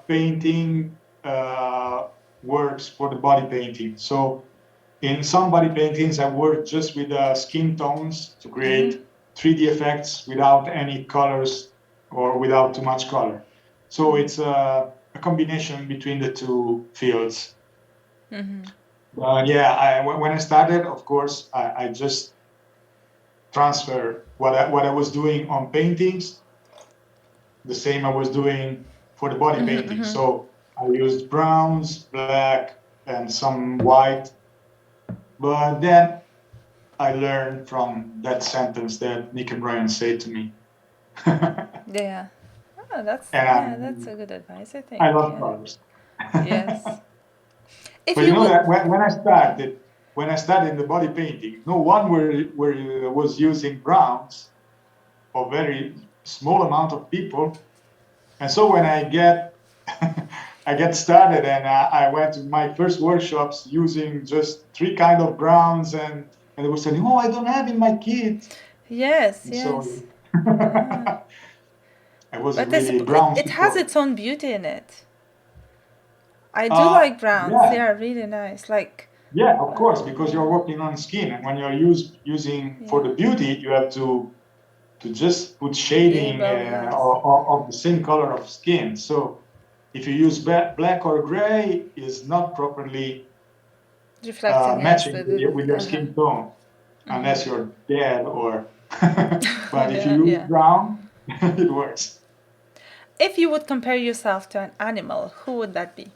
painting works for the body painting. So in some body paintings, I work just with skin tones to create 3D effects without any colors or without too much color. So it's a combination between the two fields. Yeah, when I started, of course, I just transfer what I was doing on paintings, the same I was doing for the body painting. So I used browns, black, and some white. But then I learned from that sentence that Nick and Brian said to me. Yeah. Oh, that's And a good advice, I think. I love Yeah. colors. Yes. If But you you know would, that when I started in the body painting, no one was using browns, or very small amount of people. And so when I get I get started, and I went to my first workshops using just three kind of browns, and they were saying, "Oh, I don't have in my kit." yes, And yes. so I was But really brown it has people. its own beauty in it. I do like browns. They Yeah, are really nice. Like, yeah, of course, because you're working on skin, and when you're using for yeah, the beauty, you have to just put shading stable, yes. of the same color of skin. So if you use black or gray, is not properly Reflecting, yes. matching with your skin tone, unless you're dead or. But if you Yeah, use yeah. brown, it works. If you would compare yourself to an animal, who would that be?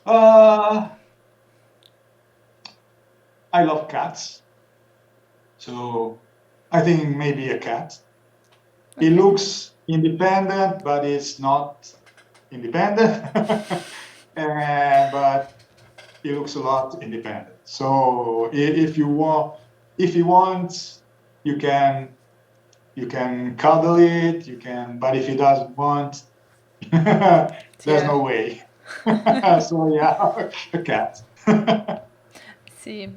Uh, I love cats, so I think maybe a cat. It Okay. looks independent, but it's not independent. But it looks a lot independent. So if you want, you can cuddle it. You can, but if he doesn't want, there's Yeah. no way. So yeah, a cat. See,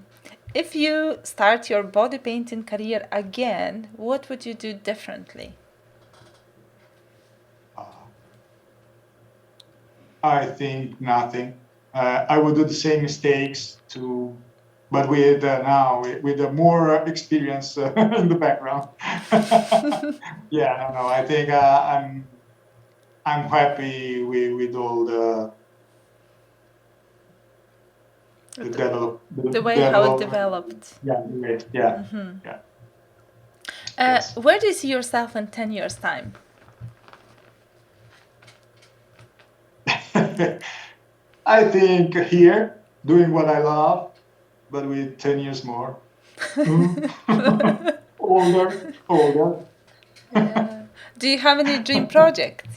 if you start your body painting career again, what would you do differently? I think nothing. I would do the same mistakes but with now with a more experience in the background. Yeah, no. I think I'm happy with all the The way how it development. developed. Yeah, yeah, yeah. Yes. Where do you see yourself in 10 years' time? I think here doing what I love, but with 10 years more. Older. Yeah. Do you have any dream project?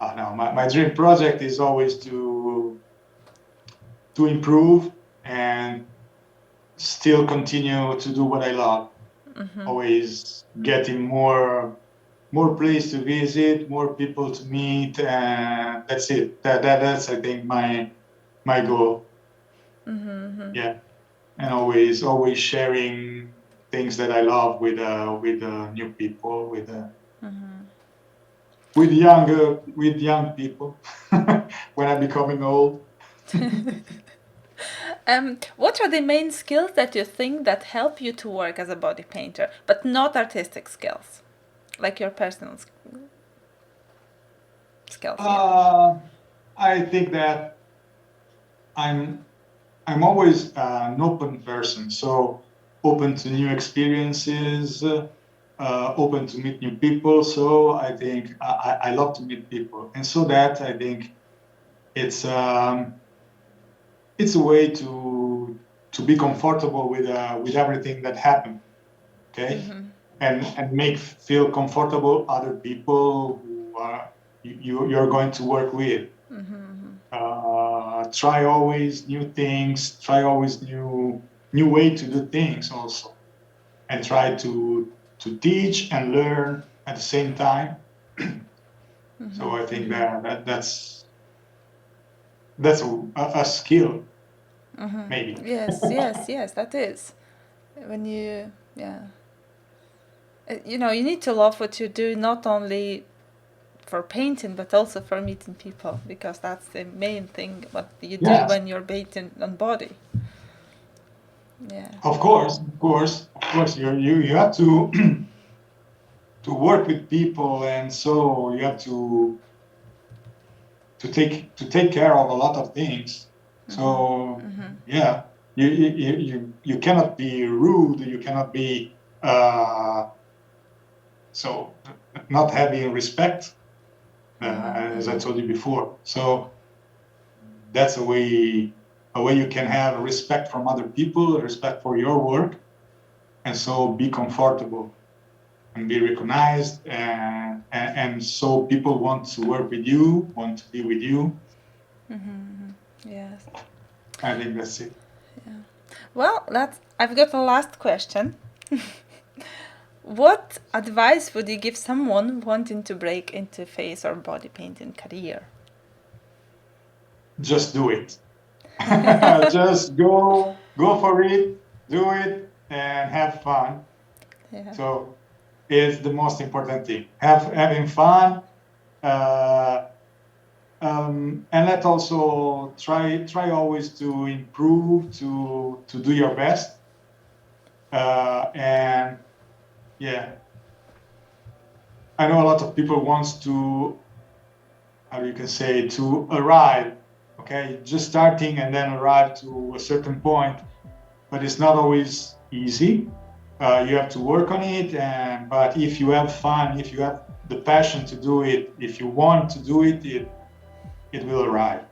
No, my dream project is always to improve and still continue to do what I love. Always getting more place to visit, more people to meet, and that's it. That's I think my goal. Yeah, and always sharing things that I love with new people, with young people when I'm becoming old. What are the main skills that you think that help you to work as a body painter, but not artistic skills, like your personal skills? I think that I'm always an open person, so open to new experiences, open to meet new people. So I think I love to meet people, and so that I think it's a way to be comfortable with everything that happened, okay, and make feel comfortable other people who you're going to work with. Try always new things, try always new way to do things also, and try to teach and learn at the same time. So I think that's a skill, maybe. Yes, that is. When you, you need to love what you do, not only for painting, but also for meeting people, because that's the main thing what you do when you're painting on body. Yeah. Of course, you have to to work with people, and so you have to take care of a lot of things. So you cannot be rude. You cannot be so not having respect, as I told you before. So that's a way you can have respect from other people, respect for your work, and so be comfortable and be recognized, and so people want to work with you, want to be with you. Yes. I think that's it. Yeah. Well, I've got a last question. What advice would you give someone wanting to break into face or body painting career? Just do it. Just go for it, do it, and have fun. Yeah. So it's the most important thing. Having fun, and let also try always to improve, to do your best, and I know a lot of people wants to, how you can say, to arrive, okay, just starting and then arrive to a certain point, but it's not always easy. You have to work on it, but if you have fun, if you have the passion to do it, if you want to do it, it will arrive,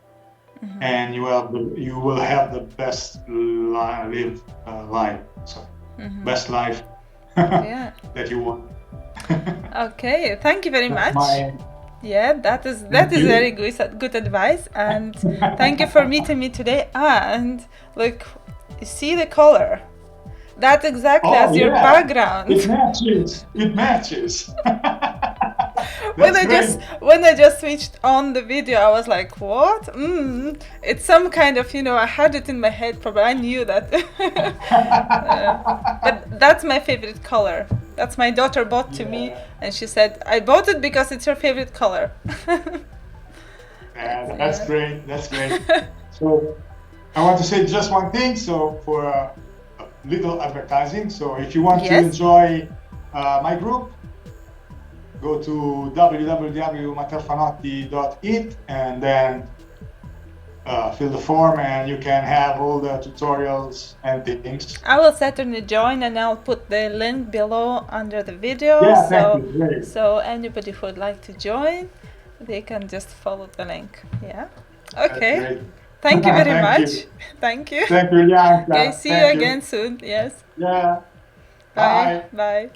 and you will have the best life, so best life that you want. Okay, thank you very much. That is very good advice, and thank you for meeting me today. And look, you see the color. That's exactly as your background. It matches. When I just switched on the video, I was like, what? It's some kind of, I had it in my head, probably I knew that. But that's my favorite color. That's my daughter bought to me, and she said, I bought it because it's your favorite color. That's great. So I want to say just one thing. So for a little advertising. So if you want to enjoy my group, go to www.matteoarfanotti.it and then fill the form, and you can have all the tutorials and things. I will certainly join, and I'll put the link below under the video. So anybody who would like to join, they can just follow the link. Yeah. Okay. Thank you very much. Thank you. Thank you, Ulianka. Okay, see you again soon. Yes. Yeah. Bye. Bye.